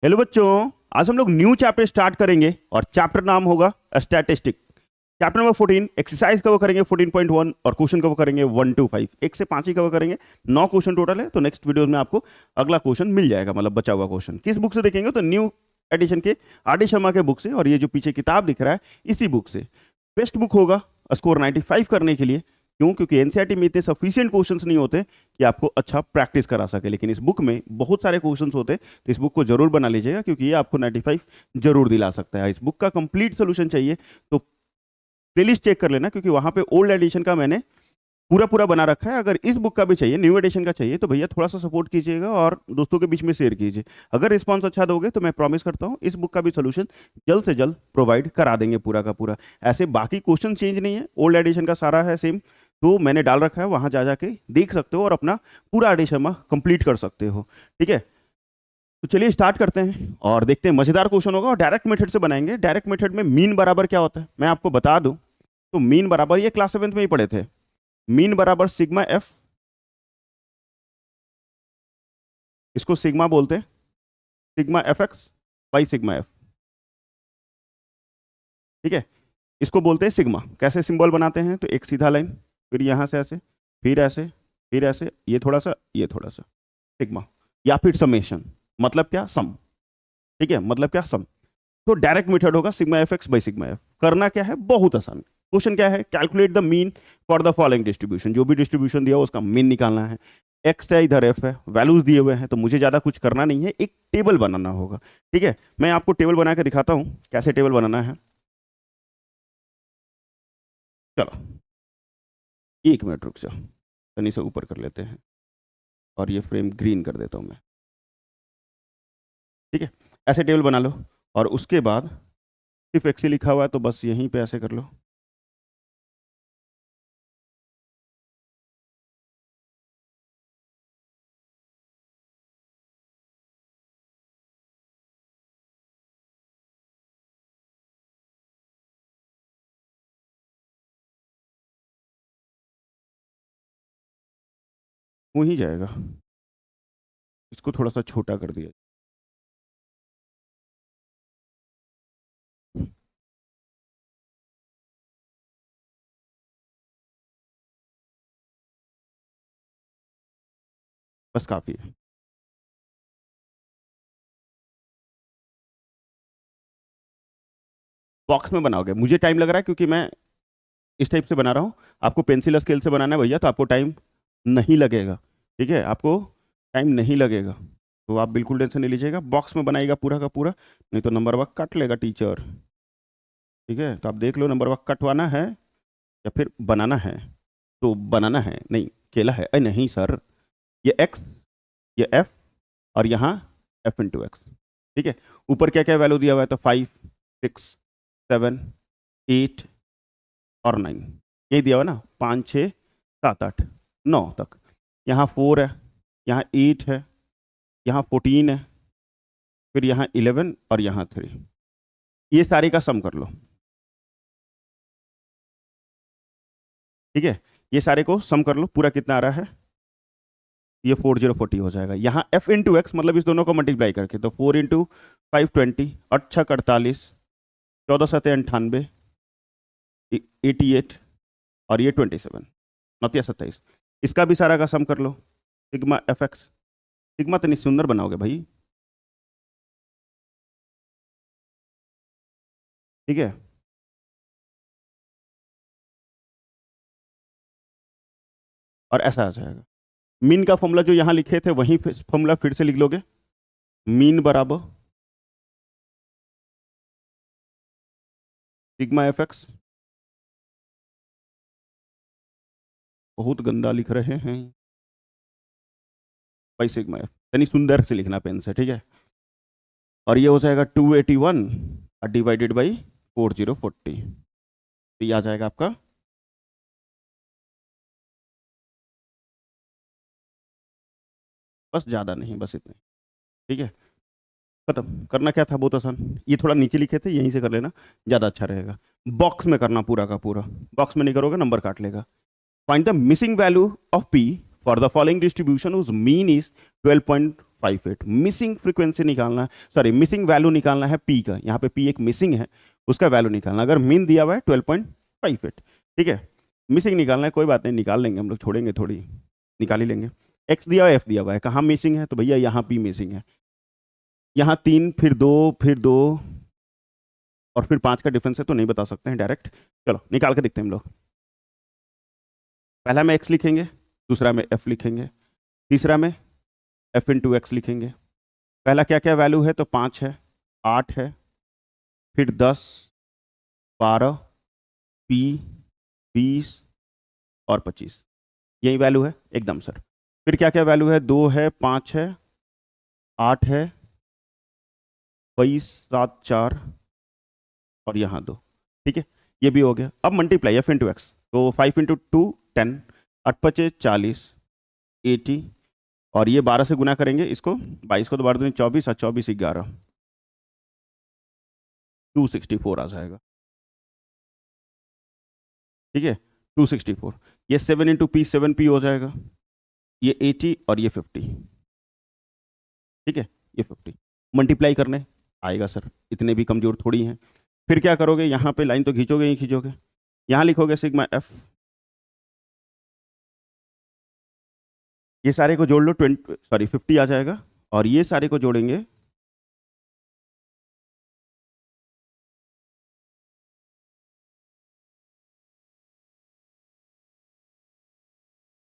Hello बच्चों, आज हम लोग न्यू चैप्टर स्टार्ट करेंगे और चैप्टर नाम होगा statistic. Chapter number 14 exercise cover करेंगे 14.1 और क्वेश्चन कवर करेंगे 1 to 5। एक से 5 ही कवर करेंगे, 9 क्वेश्चन टोटल है। तो नेक्स्ट वीडियो में आपको अगला क्वेश्चन मिल जाएगा, मतलब बचा हुआ क्वेश्चन। किस बुक से देखेंगे? तो न्यू एडिशन के आर.डी. शर्मा के बुक से, और ये जो पीछे किताब दिख रहा है इसी बुक से। बेस्ट बुक होगा स्कोर 95 करने के लिए। क्यों? क्योंकि एनसीईआरटी में इतने सफिशिएंट क्वेश्चंस नहीं होते कि आपको अच्छा प्रैक्टिस करा सके, लेकिन इस बुक में बहुत सारे क्वेश्चंस होते हैं। तो इस बुक को जरूर बना लीजिएगा, क्योंकि ये आपको 95 जरूर दिला सकता है। इस बुक का कंप्लीट सोल्यूशन चाहिए तो प्लेलिस्ट चेक कर लेना, क्योंकि वहां पे ओल्ड एडिशन का मैंने पूरा पूरा बना रखा है। अगर इस बुक का भी चाहिए, न्यू एडिशन का चाहिए, तो भैया थोड़ा सा सपोर्ट कीजिएगा और दोस्तों के बीच में शेयर कीजिए। अगर रिस्पॉन्स अच्छा दोगे तो मैं प्रॉमिस करता हूँ इस बुक का भी सोल्यूशन जल्द से जल्द प्रोवाइड करा देंगे पूरा का पूरा। ऐसे बाकी क्वेश्चन चेंज नहीं है, ओल्ड एडिशन का सारा है सेम। तो मैंने डाल रखा है, वहां जा जाके देख सकते हो और अपना पूरा एडिशन कंप्लीट कर सकते हो। ठीक है, तो चलिए स्टार्ट करते हैं और देखते हैं। मजेदार क्वेश्चन होगा और डायरेक्ट मेथड से बनाएंगे। डायरेक्ट मेथड में मीन बराबर क्या होता है मैं आपको बता दूं। तो मीन बराबर, ये क्लास 7th में ही पढ़े थे। मीन बराबर सिग्मा एफ, इसको सिग्मा बोलते हैं, sigma F x by sigma F. ठीक है, इसको बोलते हैं सिग्मा। कैसे सिंबल बनाते हैं? तो एक सीधा लाइन, फिर यहां से ऐसे, फिर ऐसे, फिर ऐसे, ये थोड़ा सा, ये थोड़ा सा, सिग्मा। या फिर समेशन, मतलब क्या? सम। ठीक है, मतलब क्या? सम। तो डायरेक्ट मेथड होगा sigma F x by sigma F. करना क्या है? बहुत आसान। क्वेश्चन क्या है? Calculate the mean for the following distribution. जो भी डिस्ट्रीब्यूशन दिया हो उसका मीन निकालना है। एक्स है, इधर एफ है, वैल्यूज दिए हुए हैं, तो मुझे ज्यादा कुछ करना नहीं है, एक टेबल बनाना होगा। ठीक है, मैं आपको टेबल बना के दिखाता हूं कैसे टेबल बनाना है। चलो 1 मिनट रुक जाओ, तनी से ऊपर कर लेते हैं और ये फ्रेम ग्रीन कर देता हूं मैं। ठीक है, ऐसे टेबल बना लो और उसके बाद सिर्फ एक्स लिखा हुआ है तो बस यहीं पे ऐसे कर लो। हो ही जाएगा, इसको थोड़ा सा छोटा कर दिया। बस काफी है। बॉक्स में बनाओगे, मुझे टाइम लग रहा है क्योंकि मैं इस टाइप से बना रहा हूँ। आपको पेंसिल स्केल से बनाना है भैया, तो आपको टाइम नहीं लगेगा। ठीक है, आपको टाइम नहीं लगेगा, तो आप बिल्कुल टेंशन नहीं लीजिएगा। बॉक्स में बनाएगा पूरा का पूरा, नहीं तो नंबर वर्क कट लेगा टीचर। ठीक है, तो आप देख लो, नंबर वर्क कटवाना है या फिर बनाना है? तो बनाना है, नहीं केला है। अरे नहीं सर, ये एक्स, ये एफ, और यहाँ एफ इंटू एक्स। ठीक है, ऊपर क्या क्या वैल्यू दिया हुआ है? तो 5, 6, 7, 8 और 9, यही दिया हुआ है ना। 5, 6, 7, 8, 9 तक। यहाँ 4 है, यहाँ 8 है, यहाँ 14 है, फिर यहाँ 11 और यहाँ 3। ये सारे का सम कर लो। ठीक है, ये सारे को सम कर लो, पूरा कितना आ रहा है? ये 4040 हो जाएगा। यहाँ एफ इंटू एक्स, मतलब इस दोनों को मल्टीप्लाई करके, तो 4 इंटू 5 20, 8 48, 14 7 98, 88 और ये 27, 29 27। इसका भी सारा का सम कर लो, सिग्मा एफ एक्स। सिग्मा तो नहीं सुंदर बनाओगे भाई। ठीक है, और ऐसा आ जाएगा। मीन का फॉर्मूला जो यहाँ लिखे थे वही फॉर्मूला फिर से लिख लोगे। मीन बराबर सिग्मा एफ एक्स। बहुत गंदा लिख रहे हैं भाई, सिग्मा एफ यानी सुंदर से लिखना पेन से। ठीक है, और ये हो जाएगा 281 डिवाइडेड बाई 4040। तो ये आ जाएगा आपका, बस ज़्यादा नहीं, बस इतने। ठीक है, खत्म। करना क्या था? बहुत आसान। ये थोड़ा नीचे लिखे थे, यहीं से कर लेना, ज़्यादा अच्छा रहेगा। बॉक्स में करना पूरा का पूरा, बॉक्स में नहीं करोगे नंबर काट लेगा। Find the missing value of P for the following distribution whose mean is 12. 12.58। Missing frequency निकालना है, सॉरी मिसिंग वैल्यू निकालना है पी का, यहाँ पे पी एक मिसिंग है, उसका वैल्यू निकालना। अगर मीन दिया हुआ है 12.58, ठीक है, मिसिंग निकालना है, कोई बात नहीं निकाल लेंगे हम लोग, छोड़ेंगे थोड़ी, निकाल ही लेंगे। एक्स दिया हुआ है, एफ दिया हुआ है, कहाँ मिसिंग है, तो भैया यहाँ पी मिसिंग है, यहाँ 3 फिर 2 और फिर 5 का डिफरेंस है, तो नहीं बता सकते हैं डायरेक्ट। चलो निकाल के देखते हैं हम लोग। पहला में एक्स लिखेंगे, दूसरा में एफ लिखेंगे, तीसरा में एफ इंटू एक्स लिखेंगे। पहला क्या क्या वैल्यू है, तो 5 है, 8 है, फिर 10, 12, पी, 20 और 25, यही वैल्यू है एकदम सर। फिर क्या क्या वैल्यू है, 2 है, 5 है, 8 है, 22, 7, 4 और यहाँ 2, ठीक है, ये भी हो गया। अब मल्टीप्लाई एफ इंटू एक्स, तो 5 इंटू 2 10, 8 पचे 40, 80 और ये 12 से गुना करेंगे इसको, 22 को तो 12 दूनी 24 और 24 11, 264 आ जाएगा, ठीक है 264। ये 7 इंटू पी 7p हो जाएगा, ये 80 और ये 50, ठीक है ये 50 मल्टीप्लाई करने आएगा सर, इतने भी कमजोर थोड़ी हैं। फिर क्या करोगे, यहाँ पे लाइन तो खींचोगे ही खींचोगे, यहाँ लिखोगे सिग्मा एफ, ये सारे को जोड़ लो 50 आ जाएगा, और ये सारे को जोड़ेंगे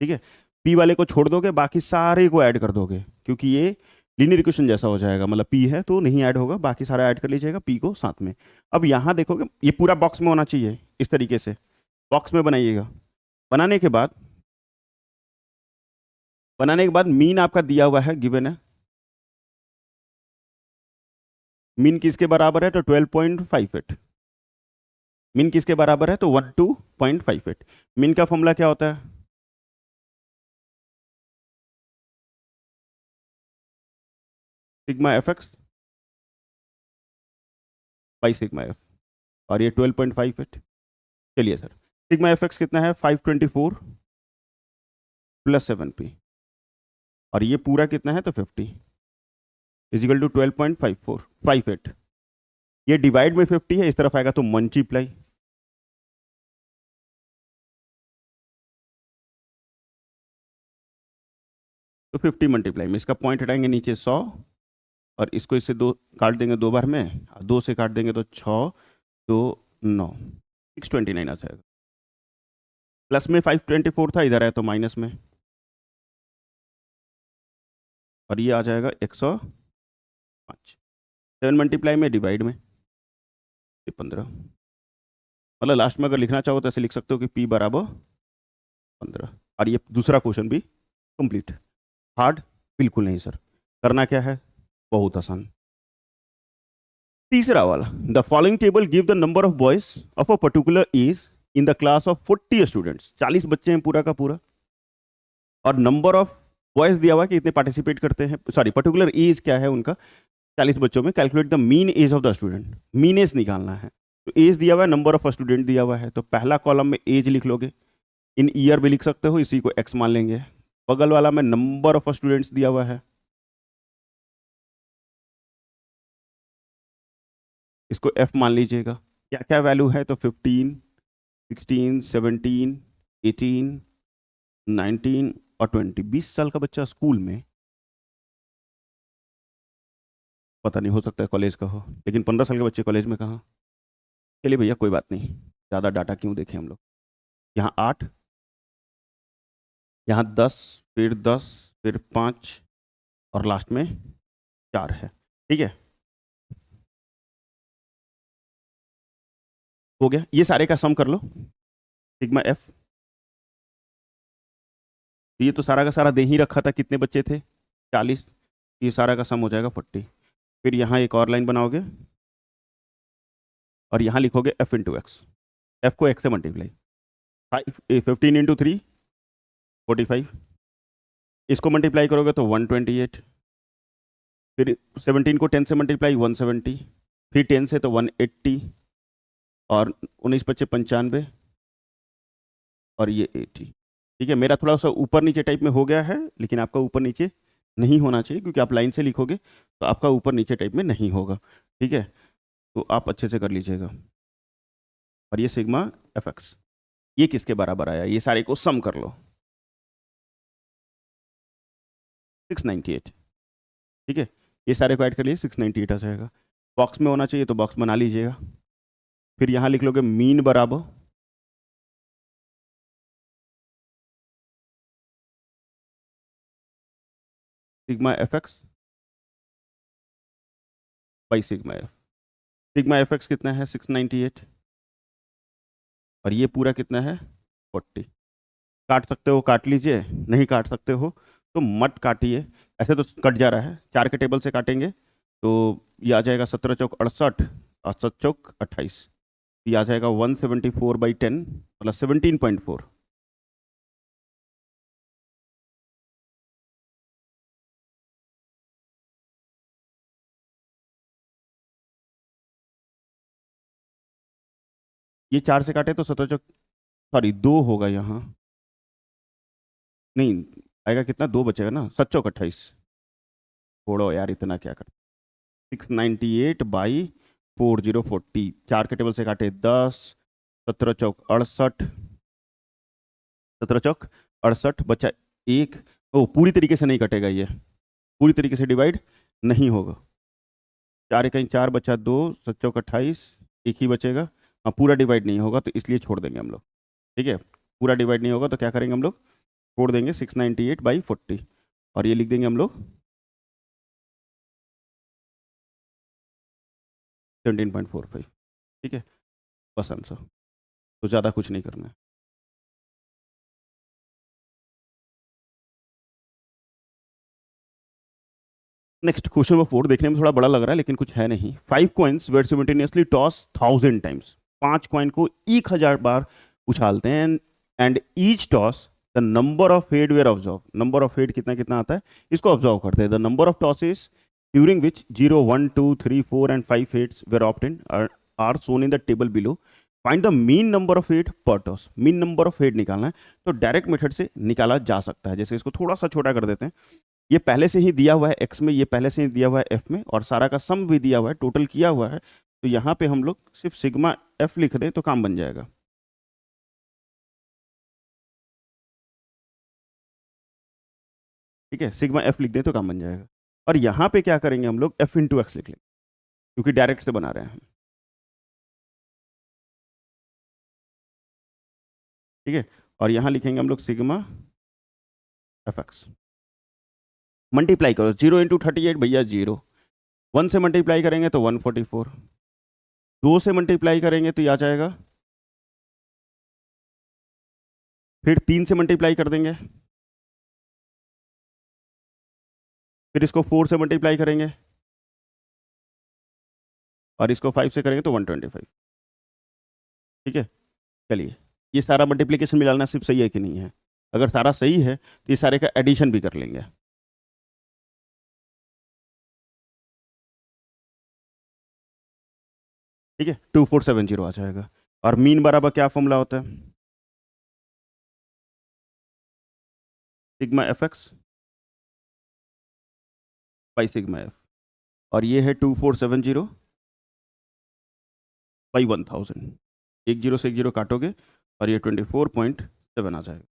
ठीक है, पी वाले को छोड़ दोगे, बाकी सारे को ऐड कर दोगे, क्योंकि ये लीनियर इक्वेशन जैसा हो जाएगा, मतलब पी है तो नहीं ऐड होगा, बाकी सारा ऐड कर लीजिएगा पी को साथ में। अब यहाँ देखोगे ये पूरा बॉक्स में होना चाहिए, इस तरीके से बॉक्स में बनाइएगा। बनाने के बाद मीन आपका दिया हुआ है, गिवन है, मीन किसके बराबर है, तो 12.58, मीन किसके बराबर है, तो 12.58। मीन का फॉर्मूला क्या होता है, sigma F x by sigma F, और ये 12.58। चलिए सर, सिग्मा एफ एक्स कितना है, 524 प्लस 7p, और ये पूरा कितना है, तो 50 इजिकल टू 12.58। ये डिवाइड में 50 है, इस तरफ आएगा तो मल्टीप्लाई, तो 50 मल्टीप्लाई में इसका पॉइंट हटाएंगे नीचे 100, और इसको इससे 2 काट देंगे 2 बार में, 2 से काट देंगे तो 6 2 9, 629 आ जाएगा। प्लस में 524 था, इधर है तो माइनस में, और ये आ जाएगा 105। 7 मल्टीप्लाई में डिवाइड में 15, मतलब लास्ट में अगर लिखना चाहो तो ऐसे लिख सकते हो कि p बराबर 15, और ये दूसरा क्वेश्चन भी कंप्लीट। हार्ड बिल्कुल नहीं सर, करना क्या है, बहुत आसान। तीसरा वाला, the following table give the number of boys of a particular age in the class of 40 students, 40 बच्चे हैं पूरा का पूरा, और नंबर ऑफ बॉयज दिया हुआ है कि इतने पार्टिसिपेट करते हैं, सॉरी पर्टिकुलर एज क्या है उनका, 40 बच्चों में, calculate the mean age of the student, mean age निकालना है। तो एज दिया हुआ है, नंबर ऑफ स्टूडेंट दिया हुआ है, तो पहला कॉलम में एज लिख लोगे, इन ईयर भी लिख सकते हो, इसी को एक्स मान लेंगे। बगल वाला में नंबर ऑफ स्टूडेंट्स दिया हुआ है, इसको एफ मान लीजिएगा। क्या क्या वैल्यू है, तो 15 16 17 18 19 और 20। 20 साल का बच्चा स्कूल में, पता नहीं हो सकता है कॉलेज का हो, लेकिन 15 साल के बच्चे कॉलेज में कहाँ। चलिए भैया कोई बात नहीं, ज़्यादा डाटा क्यों देखें हम लोग। यहाँ 8, यहाँ 10, फिर 10, फिर 5 और लास्ट में 4 है, ठीक है हो गया। ये सारे का सम कर लो, सिग्मा एफ, ये तो सारा का सारा दे ही रखा था, कितने बच्चे थे 40, ये सारा का सम हो जाएगा 40। फिर यहाँ एक और लाइन बनाओगे, और यहाँ लिखोगे एफ इंटू एक्स, एफ को एक्स से मल्टीप्लाई, 15 इंटू 3 45, इसको मल्टीप्लाई करोगे तो 128, फिर 17 को 10 से मल्टीप्लाई 170, फिर 10 से तो 180, और 19 बच्चे 95, और ये 80, ठीक है। मेरा थोड़ा सा ऊपर नीचे टाइप में हो गया है, लेकिन आपका ऊपर नीचे नहीं होना चाहिए, क्योंकि आप लाइन से लिखोगे तो आपका ऊपर नीचे टाइप में नहीं होगा। ठीक है, तो आप अच्छे से कर लीजिएगा। और ये सिग्मा एफ एक्स, ये किसके बराबर आया, ये सारे को सम कर लो, 698। ठीक है, ये सारे को ऐड कर लिए 698 आ जाएगा। बॉक्स में होना चाहिए तो बॉक्स बना लीजिएगा। फिर यहाँ लिख लोगे मीन बराबर sigma F x by sigma F. Sigma F x कितना है 698, और ये पूरा कितना है 40। काट सकते हो काट लीजिए, नहीं काट सकते हो तो मत काटिए। ऐसे तो कट जा रहा है, 4 के टेबल से काटेंगे तो ये आ जाएगा 17 चौक 68 और 7 चौक 28, ये आ जाएगा 174/10 मतलब 17.4। ये 4 से काटे तो 17 चौक, सॉरी 2 होगा यहाँ, नहीं आएगा कितना, 2 बचेगा ना, 7 चौक 28। छोड़ो यार, इतना क्या कर, 698/4040, 4 के टेबल से काटे 10, 17 चौक 68, 17 चौक 68 बचा एक। ओ पूरी तरीके से नहीं कटेगा, ये पूरी तरीके से डिवाइड नहीं होगा। 4 कहीं 4 बचा 2, 7 चौक 28, एक ही बचेगा। हाँ पूरा डिवाइड नहीं होगा तो इसलिए छोड़ देंगे हम लोग। ठीक है, पूरा डिवाइड नहीं होगा तो क्या करेंगे हम लोग, छोड़ देंगे 698/40, और ये लिख देंगे हम लोग 17.45। ठीक है, बस आंसर, तो ज़्यादा कुछ नहीं करना है। नेक्स्ट क्वेश्चन नंबर 4, देखने में थोड़ा बड़ा लग रहा है लेकिन कुछ है नहीं। 5 coins were simultaneously toss 1000 times, 5 coin को 1000 बार उछालते हैं, and each toss the number of head were observe, number of head कितना कितना आता है इसको ऑब्जर्व करते हैं। The number of tosses during which 0 1 2 3 4 and 5 heads were obtained are shown in the table below. Find the mean number of head per toss. Mean number of head निकालना है तो डायरेक्ट मेथड से निकाला जा सकता है। जैसे इसको थोड़ा सा छोटा कर देते हैं, ये पहले से ही दिया हुआ है एक्स में, ये पहले से ही दिया हुआ है एफ में, और सारा का सम भी दिया हुआ है, टोटल किया हुआ है। तो यहाँ पे हम लोग सिर्फ सिग्मा एफ लिख दें तो काम बन जाएगा। ठीक है, सिग्मा एफ लिख दें तो काम बन जाएगा। और यहाँ पे क्या करेंगे हम लोग, एफ इंटू एक्स लिख लेंगे, क्योंकि डायरेक्ट से बना रहे हैं हम। ठीक है, और यहाँ लिखेंगे हम लोग सिग्मा एफ एक्स। मल्टीप्लाई करो, 0 × 38 भैया 0, 1 से मल्टीप्लाई करेंगे तो 144, 2 से मल्टीप्लाई करेंगे तो ये आ जाएगा, फिर 3 से मल्टीप्लाई कर देंगे, फिर इसको 4 से मल्टीप्लाई करेंगे, और इसको 5 से करेंगे तो 125। ठीक है, चलिए ये सारा मल्टीप्लिकेशन मिलाना सिर्फ सही है कि नहीं है, अगर सारा सही है तो ये सारे का एडिशन भी कर लेंगे। ठीक है, 2470 आ जाएगा। और मीन बराबर क्या फॉर्मूला होता है, sigma F x by sigma F, और ये है 2470/1000। एक जीरो से एक जीरो काटोगे और ये 24.7 आ जाएगा,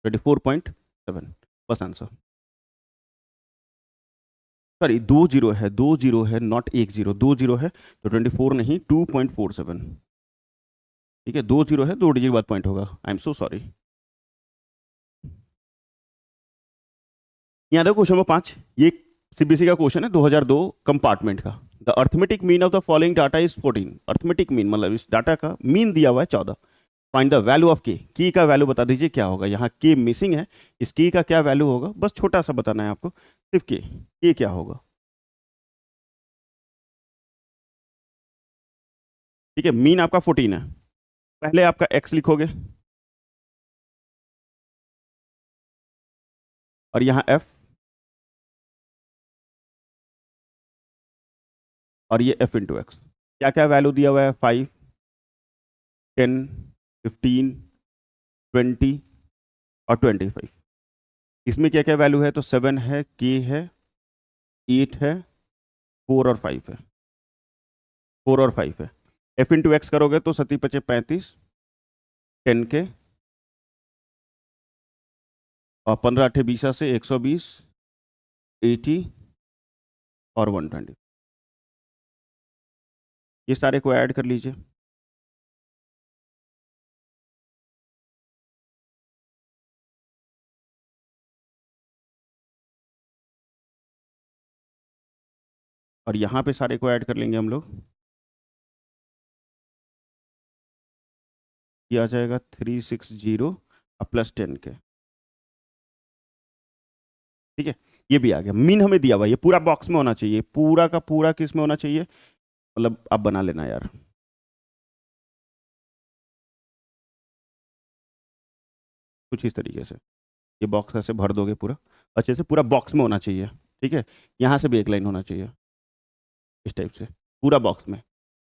24.7, बस आंसर। सॉरी 2 जीरो है, 2 जीरो है, नॉट 1 जीरो, 2 जीरो है तो 24 नहीं 2.47। ठीक है, 2 जीरो है, 2 डिजिट बाद पॉइंट होगा, आई एम सो सॉरी। यहाँ देखो क्वेश्चन नंबर 5, ये सीबीएसई का क्वेश्चन है 2002 कंपार्टमेंट का। The arithmetic mean of the following data is 14। Arithmetic mean मतलब इस डाटा का मीन दिया हुआ है 14। फाइंड द वैल्यू ऑफ की का वैल्यू बता दीजिए क्या होगा। यहाँ के मिसिंग है, इस की का क्या वैल्यू होगा, बस छोटा सा बताना है आपको, सिर्फ के क्या होगा। ठीक है, मीन आपका 14 है, पहले आपका एक्स लिखोगे, और यहाँ एफ, और ये एफ इंटू एक्स। क्या क्या वैल्यू दिया हुआ है, 5 10 15 20 और 25। इसमें क्या क्या वैल्यू है, तो 7 है, k है, 8 है, 4 और 5 है, 4 और 5 है। f इंटू एक्स करोगे तो 7 पचे 35, 10k और 15 8 20 से 120, 80 और 120। ये सारे को ऐड कर लीजिए। और यहाँ पे सारे को ऐड कर लेंगे हम लोग। ये आ जाएगा 360 प्लस 10k। ठीक है, ये भी आ गया। मीन हमें दिया हुआ, ये पूरा बॉक्स में होना चाहिए, पूरा का पूरा किस में होना चाहिए, मतलब आप बना लेना यार। कुछ इस तरीके से ये बॉक्स ऐसे भर दोगे पूरा अच्छे से, पूरा बॉक्स में होना चाहिए। ठीक है, यहाँ से भी एक लाइन होना चाहिए इस टाइप से पूरा बॉक्स में।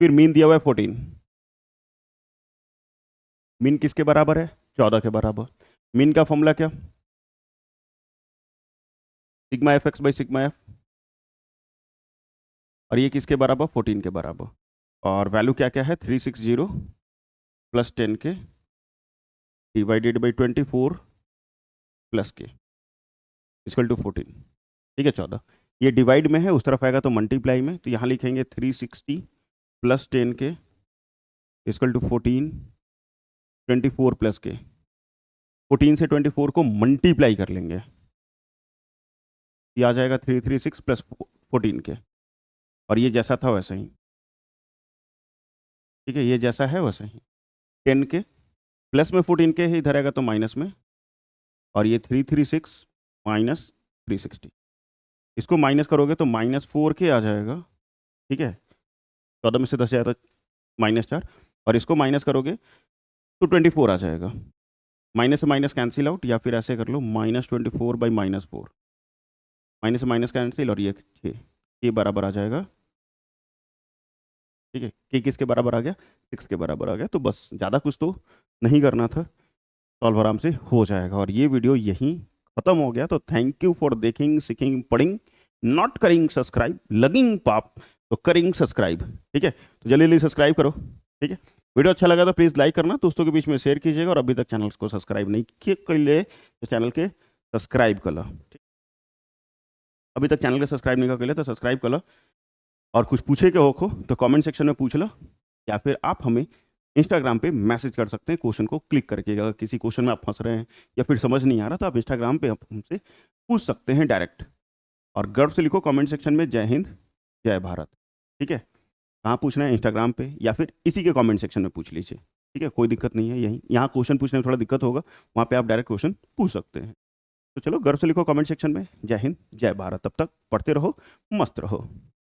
फिर मीन दिया हुआ है 14। मीन किसके बराबर है, 14 के बराबर। मीन का फॉर्मूला क्या, sigma F x by sigma F, और ये किसके बराबर, 14 के बराबर। और वैल्यू क्या क्या है, 360 plus 10k divided by 24 plus के इक्वल टू 14। ठीक है, 14। ये डिवाइड में है, उस तरफ आएगा तो मल्टीप्लाई में, तो यहाँ लिखेंगे 360 plus 10k equal to 14, 24 plus के। 14 से 24 को मल्टीप्लाई कर लेंगे, ये आ जाएगा 336 प्लस 14 के। और ये जैसा था वैसा ही। ठीक है, ये जैसा है वैसा ही। 10 के प्लस में 14 के है, इधर आएगा तो माइनस में। और ये 336 माइनस 360, इसको माइनस करोगे तो -4k आ जाएगा। ठीक है, 14 में से 10 जाएगा तो -4, और इसको माइनस करोगे तो 24 आ जाएगा। माइनस से माइनस कैंसिल आउट, या फिर ऐसे कर लो -24 बाई -4, माइनस से माइनस कैंसिल, और ये 6 ये बराबर आ जाएगा। ठीक है, के किसके बराबर आ गया, 6 के बराबर आ गया। तो बस ज़्यादा कुछ तो नहीं करना था, सॉल्व आराम से हो जाएगा। और ये वीडियो यहीं खत्म हो गया। तो थैंक यू फॉर देकिंग, सीकिंग, पढ़िंग, नॉट करिंग सब्सक्राइब, लगिंग पाप तो करिंग सब्सक्राइब। ठीक है, तो जल्दी जल्दी सब्सक्राइब करो। ठीक है, वीडियो अच्छा लगा तो प्लीज़ लाइक करना, दोस्तों के बीच में शेयर कीजिएगा। और अभी तक चैनल को सब्सक्राइब नहीं किए कर ले तो चैनल के सब्सक्राइब कर लो। अभी तक चैनल के सब्सक्राइब नहीं कर ले तो सब्सक्राइब कर लो। और कुछ पूछे के हो तो कमेंट सेक्शन में पूछ लो, या फिर आप हमें इंस्टाग्राम पे मैसेज कर सकते हैं क्वेश्चन को क्लिक करके। अगर किसी क्वेश्चन में आप फंस रहे हैं या फिर समझ नहीं आ रहा तो आप इंस्टाग्राम पे आप हमसे पूछ सकते हैं डायरेक्ट। और गर्व से लिखो कमेंट सेक्शन में जय हिंद जय भारत। ठीक है, कहाँ पूछना है, इंस्टाग्राम पे या फिर इसी के कमेंट सेक्शन में पूछ लीजिए। ठीक है, कोई दिक्कत नहीं है। यहीं यहाँ क्वेश्चन पूछने में थोड़ा दिक्कत होगा, वहाँ पे आप डायरेक्ट क्वेश्चन पूछ सकते हैं। तो चलो गर्व से लिखो कमेंट सेक्शन में जय हिंद जय भारत। तब तक पढ़ते रहो, मस्त रहो।